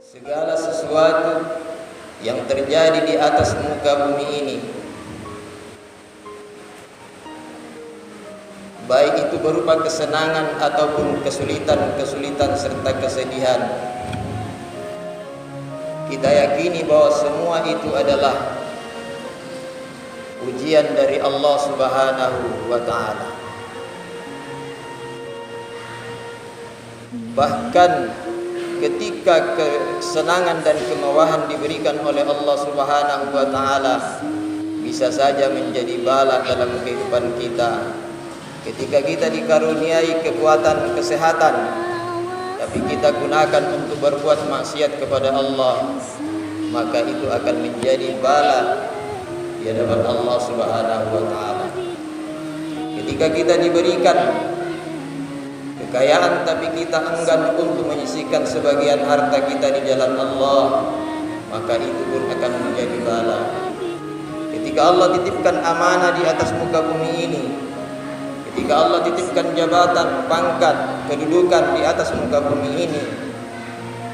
Segala sesuatu yang terjadi di atas muka bumi ini, baik itu berupa kesenangan ataupun kesulitan-kesulitan serta kesedihan, kita yakini bahwa semua itu adalah ujian dari Allah Subhanahu wa ta'ala. Bahkan ketika kesenangan dan kemewahan diberikan oleh Allah Subhanahu wa ta'ala, bisa saja menjadi bala dalam kehidupan kita. Ketika kita dikaruniai kekuatan kesehatan, tapi kita gunakan untuk berbuat maksiat kepada Allah, maka itu akan menjadi bala di hadapan Allah Subhanahu wa ta'ala. Ketika kita diberikan kekayaan tapi kita enggan untuk menyisihkan sebagian harta kita di jalan Allah, maka itu pun akan menjadi bala. Ketika Allah titipkan amanah di atas muka bumi ini, ketika Allah titipkan jabatan, pangkat, kedudukan di atas muka bumi ini,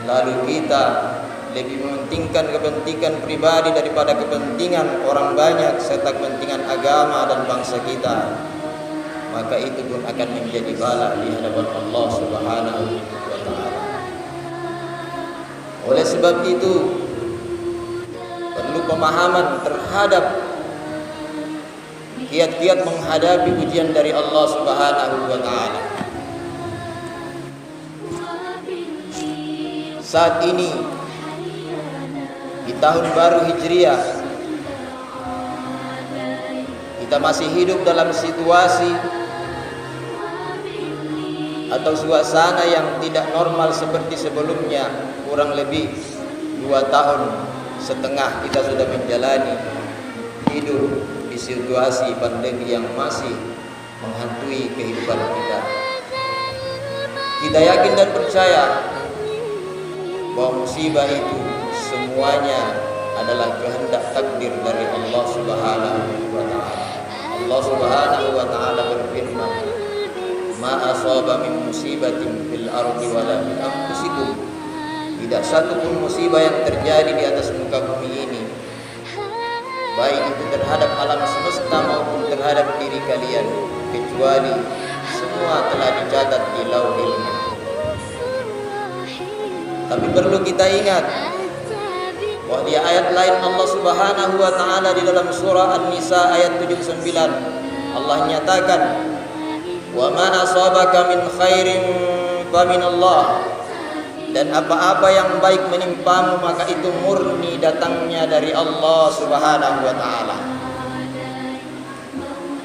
lalu kita lebih mementingkan kepentingan pribadi daripada kepentingan orang banyak serta kepentingan agama dan bangsa kita, maka itu pun akan menjadi bala di hadapan Allah Subhanahu wa ta'ala. Oleh sebab itu, perlu pemahaman terhadap kiat-kiat menghadapi ujian dari Allah Subhanahu wa ta'ala. Saat ini di tahun baru Hijriah, kita masih hidup dalam situasi atau suasana yang tidak normal seperti sebelumnya. Kurang lebih 2,5 tahun kita sudah menjalani hidup di situasi pandemi yang masih menghantui kehidupan kita. Kita yakin dan percaya bahwa musibah itu semuanya adalah kehendak takdir dari Allah Subhanahu wa ta'ala. Allah Subhanahu wa ta'ala berfirman, "Ma asaba min musibatin fil ardi wala min anfusikum." Tidak satu pun musibah yang terjadi di atas muka bumi ini, baik itu terhadap alam semesta maupun terhadap diri kalian, kecuali semua telah dicatat di Lauhil Mahfuz. Tapi perlu kita ingat bahwa di ayat lain Allah Subhanahu wa ta'ala di dalam surah An-Nisa ayat 79, Allah nyatakan, "Wa ma asabaka min khairin fa min Allah." Dan apa-apa yang baik menimpamu maka itu murni datangnya dari Allah Subhanahu wa ta'ala.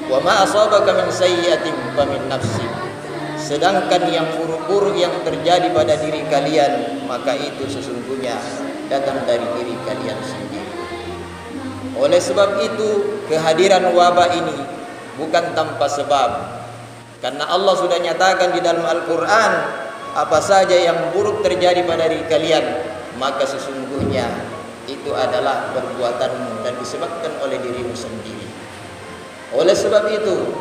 "Wa ma asabaka min sayyi'atin fa min nafsik." Sedangkan yang buruk-buruk yang terjadi pada diri kalian, maka itu sesungguhnya datang dari diri kalian sendiri. Oleh sebab itu, kehadiran wabah ini bukan tanpa sebab. Karena Allah sudah nyatakan di dalam Al-Quran, apa saja yang buruk terjadi pada diri kalian, maka sesungguhnya itu adalah perbuatanmu dan disebabkan oleh dirimu sendiri. Oleh sebab itu,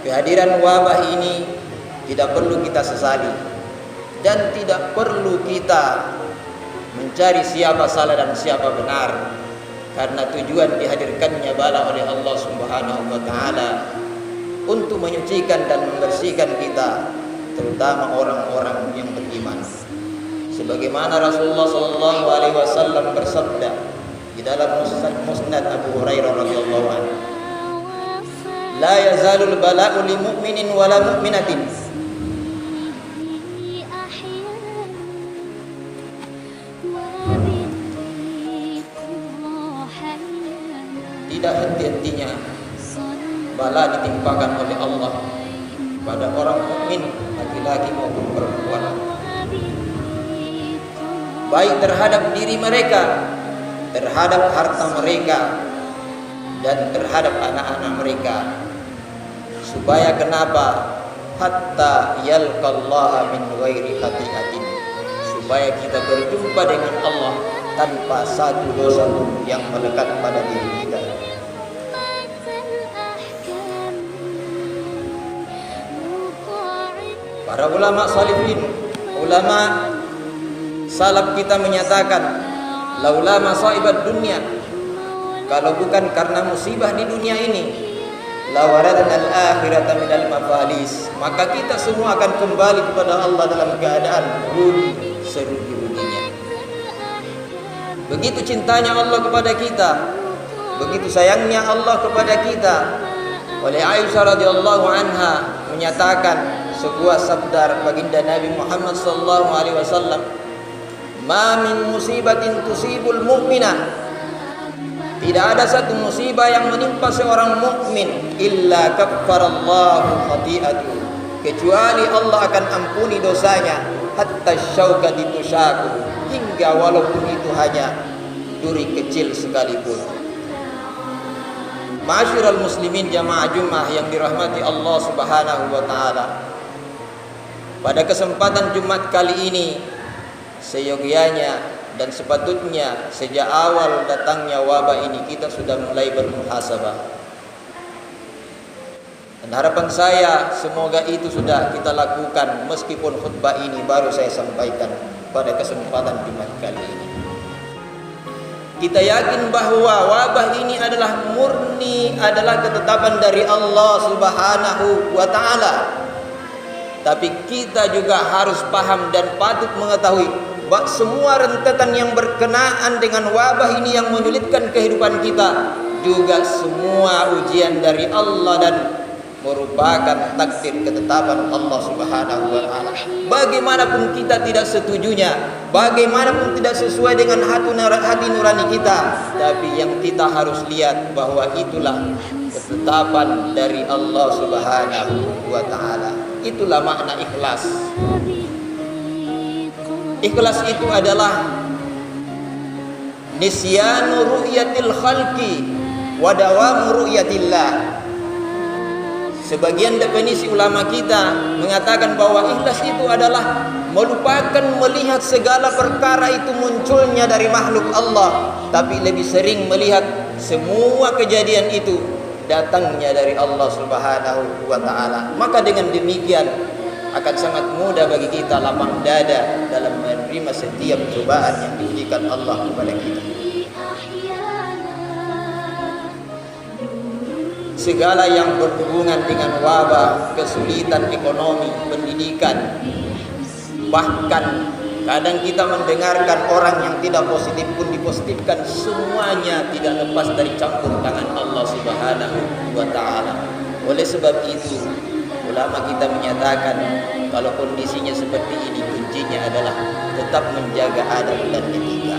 kehadiran wabah ini tidak perlu kita sesali dan tidak perlu kita mencari siapa salah dan siapa benar, karena tujuan dihadirkannya bala oleh Allah Subhanahu wa ta'ala untuk menyucikan dan membersihkan kita, terutama orang-orang yang beriman. Sebagaimana Rasulullah sallallahu alaihi wasallam bersabda di dalam Musnad Abu Hurairah radhiyallahu anhu, "La yazalul bala'u lil mu'minin wa la mu'minatin." Tidak henti-hentinya bala ditimpakan oleh Allah pada orang mukmin, laki-laki maupun perempuan, baik terhadap diri mereka, terhadap harta mereka, dan terhadap anak-anak mereka. Supaya kenapa? Hatta yalqallaha min ghairi khati'atin, supaya kita berjumpa dengan Allah tanpa satu dosa pun yang melekat pada diri kita. Para ulama salihin, ulama Salaf kita menyatakan, laula masaibat dunia, kalau bukan karena musibah di dunia ini, lawaradna al-akhirata minal mafalis, maka kita semua akan kembali kepada Allah dalam keadaan rugi serugi-ruginya. Begitu cintanya Allah kepada kita, begitu sayangnya Allah kepada kita. Oleh Aisyah radhiyallahu anha menyatakan sebuah sabda baginda Nabi Muhammad sallallahu alaihi wasallam, "Ma min musibatin tusibul mu'mina." Tidak ada satu musibah yang menimpa seorang mukmin illa kaffarallahu khati'atu, kecuali Allah akan ampuni dosanya hatta syaukati tushaku, hingga walaupun itu hanya duri kecil sekalipun. Ma'asyiral muslimin jamaah Jumat yang dirahmati Allah Subhanahu wa taala. Pada kesempatan Jumat kali ini, seyogianya dan sepatutnya sejak awal datangnya wabah ini kita sudah mulai bermuhasabah. Dan harapan saya semoga itu sudah kita lakukan, meskipun khutbah ini baru saya sampaikan pada kesempatan Jumat kali ini. Kita yakin bahwa wabah ini adalah murni adalah ketetapan dari Allah Subhanahu wa taala. Tapi kita juga harus paham dan patut mengetahui bahwa semua rentetan yang berkenaan dengan wabah ini yang menyulitkan kehidupan kita juga semua ujian dari Allah dan merupakan takdir ketetapan Allah Subhanahu wa taala. Bagaimanapun kita tidak setujunya, bagaimanapun tidak sesuai dengan hati nurani kita, tapi yang kita harus lihat bahwa itulah ketetapan dari Allah Subhanahu wa taala. Itulah makna ikhlas. Ikhlas itu adalah nisyanu ru'yatil khalqi wa dawamu ru'yatillah. Sebagian definisi ulama kita mengatakan bahwa ikhlas itu adalah melupakan melihat segala perkara itu munculnya dari makhluk Allah, tapi lebih sering melihat semua kejadian itu datangnya dari Allah Subhanahu wa taala. Maka dengan demikian akan sangat mudah bagi kita lapang dada dalam menerima setiap cobaan yang diberikan Allah kepada kita. Segala yang berhubungan dengan wabah, kesulitan ekonomi, pendidikan, bahkan kadang kita mendengarkan orang yang tidak positif pun dipositifkan, semuanya tidak lepas dari campur tangan Allah Subhanahu wa taala. Oleh sebab itu, ulama kita menyatakan kalau kondisinya seperti ini, kuncinya adalah tetap menjaga adab dan etika.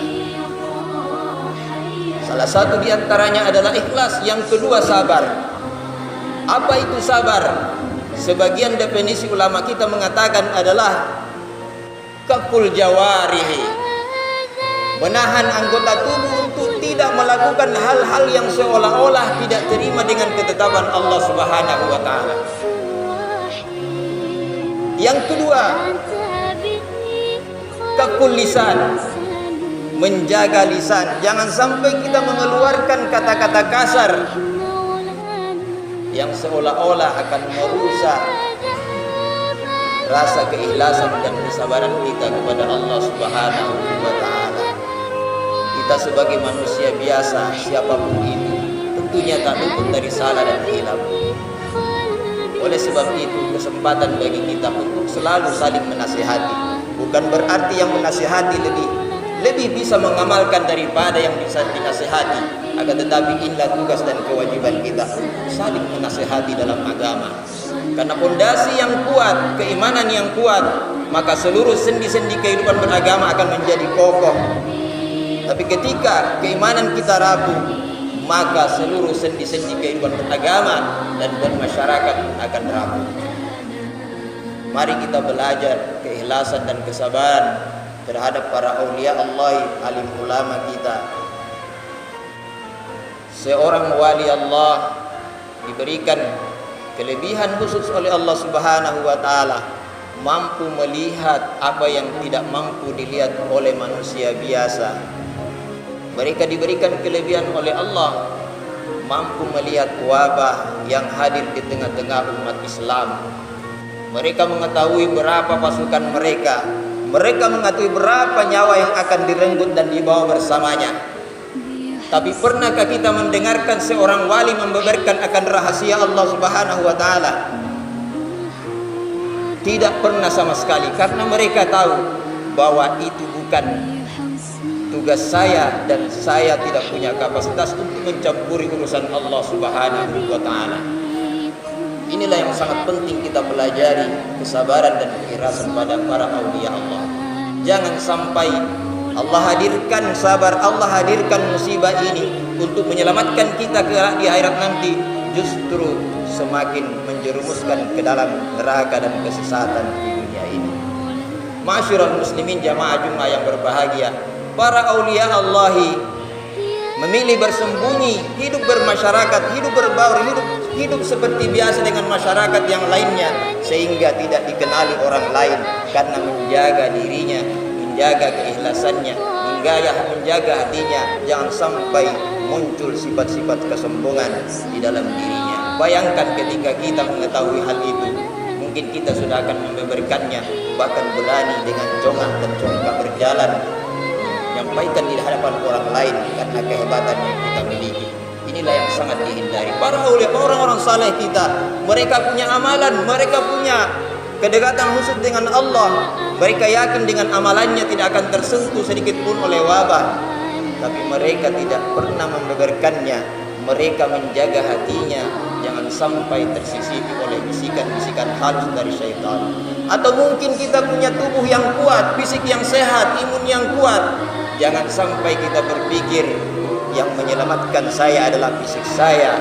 Salah satu di antaranya adalah ikhlas, yang kedua sabar. Apa itu sabar? Sebagian definisi ulama kita mengatakan adalah kaful jawarihi, menahan anggota tubuh untuk tidak melakukan hal-hal yang seolah-olah tidak terima dengan ketetapan Allah Subhanahu wa taala. Yang kedua, kaful lisan, menjaga lisan. Jangan sampai kita mengeluarkan kata-kata kasar yang seolah-olah akan merusak rasa keikhlasan dan kesabaran kita kepada Allah Subhanahu wa taala. Kita sebagai manusia biasa, siapapun itu, tentunya tak luput dari salah dan hilaf. Oleh sebab itu, kesempatan bagi kita untuk selalu saling menasihati. Bukan berarti yang menasihati lebih bisa mengamalkan daripada yang bisa dinasihati. Akan tetapi inilah tugas dan kewajiban kita, saling menasihati dalam agama. Karena fondasi yang kuat, keimanan yang kuat, maka seluruh sendi-sendi kehidupan beragama akan menjadi kokoh. Tapi ketika keimanan kita rapuh, maka seluruh sendi-sendi kehidupan beragama dan bermasyarakat akan rapuh. Mari kita belajar keikhlasan dan kesabaran terhadap para aulia Allah, alim ulama kita. Seorang wali Allah diberikan kelebihan khusus oleh Allah Subhanahu wa taala, mampu melihat apa yang tidak mampu dilihat oleh manusia biasa. Mereka diberikan kelebihan oleh Allah, mampu melihat wabah yang hadir di tengah-tengah umat Islam. Mereka mengetahui berapa pasukan mereka, Mereka mengetahui berapa nyawa yang akan direnggut dan dibawa bersamanya. Tapi pernahkah kita mendengarkan seorang wali membeberkan akan rahasia Allah Subhanahu wa taala? Tidak pernah sama sekali, karena mereka tahu bahwa itu bukan tugas saya dan saya tidak punya kapasitas untuk mencampuri urusan Allah Subhanahu wa taala. Inilah yang sangat penting kita pelajari, kesabaran dan keikhlasan pada para aulia Allah. Jangan sampai Allah hadirkan sabar, Allah hadirkan musibah ini untuk menyelamatkan kita di akhirat nanti, justru semakin menjerumuskan ke dalam neraka dan kesesatan di dunia ini. Ma'asyiral muslimin jamaah Jumat yang berbahagia, para aulia Allahi memilih bersembunyi, hidup bermasyarakat, hidup berbaur, hidup seperti biasa dengan masyarakat yang lainnya, sehingga tidak dikenali orang lain karena menjaga dirinya, menjaga keikhlasannya, menjaga hatinya, jangan sampai muncul sifat-sifat kesombongan di dalam dirinya. Bayangkan ketika kita mengetahui hal itu, mungkin kita sudah akan membeberkannya, bahkan berani dengan congak dan congkak berjalan menyampaikan di hadapan orang lain karena kehebatan yang kita miliki. Inilah yang sangat dihindari. Para ulama, orang-orang saleh kita, mereka punya amalan, mereka punya kedekatan khusus dengan Allah. Mereka yakin dengan amalannya tidak akan tersentuh sedikit pun oleh wabah. Tapi mereka tidak pernah membeberkannya. Mereka menjaga hatinya jangan sampai tersisipi oleh bisikan-bisikan halus dari syaitan. Atau mungkin kita punya tubuh yang kuat, fisik yang sehat, imun yang kuat. Jangan sampai kita berpikir yang menyelamatkan saya adalah fisik saya,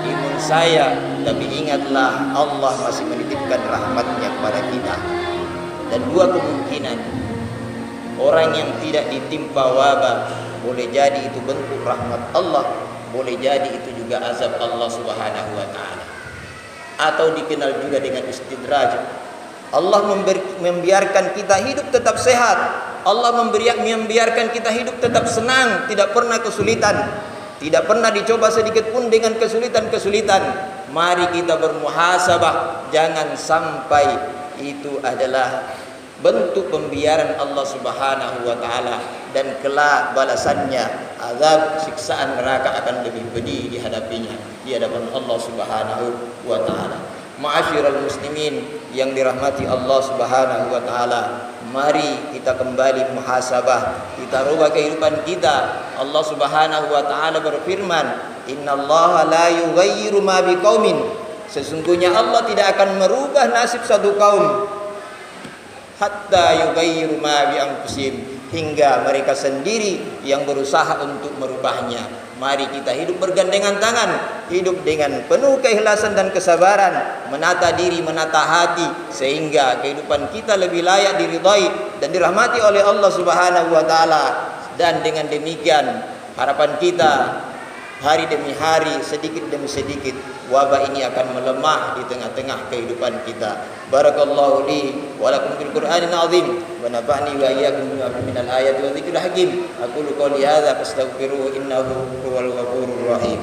imun saya. Tapi ingatlah Allah masih menitipkan rahmatnya kepada kita. Dan dua kemungkinan, orang yang tidak ditimpa wabah, boleh jadi itu bentuk rahmat Allah, boleh jadi itu juga azab Allah Subhanahu wa taala. Atau dikenal juga dengan istidraj. Allah membiarkan kita hidup tetap sehat. Allah membiarkan kita hidup tetap senang, tidak pernah kesulitan, tidak pernah dicoba sedikit pun dengan kesulitan-kesulitan. Mari kita bermuhasabah, jangan sampai itu adalah bentuk pembiaran Allah Subhanahu wa taala, dan kelak balasannya azab siksaan neraka akan lebih pedih dihadapinya di hadapan Allah Subhanahu wa taala. Ma'asyiral muslimin yang dirahmati Allah Subhanahu wa taala, mari kita kembali muhasabah, kita rubah kehidupan kita. Allah Subhanahu wa taala berfirman, "Innallaha la yughayyiru ma biqaumin." Sesungguhnya Allah tidak akan merubah nasib satu kaum hatta yughayyiru ma bi anfusihim, hingga mereka sendiri yang berusaha untuk merubahnya. Mari kita hidup bergandengan tangan, hidup dengan penuh keikhlasan dan kesabaran, menata diri, menata hati, sehingga kehidupan kita lebih layak diridhai dan dirahmati oleh Allah Subhanahu wa taala. Dan dengan demikian harapan kita, hari demi hari, sedikit demi sedikit wabah ini akan melemah di tengah-tengah kehidupan kita. Barakallahu li wa lakum fil Qur'anil azim wa nafa'ni wa iyyakum minal ayati wa dzikril hakim. Aqulu qouli hadza fastaghfiruhu innahu huwal ghafurur rahim.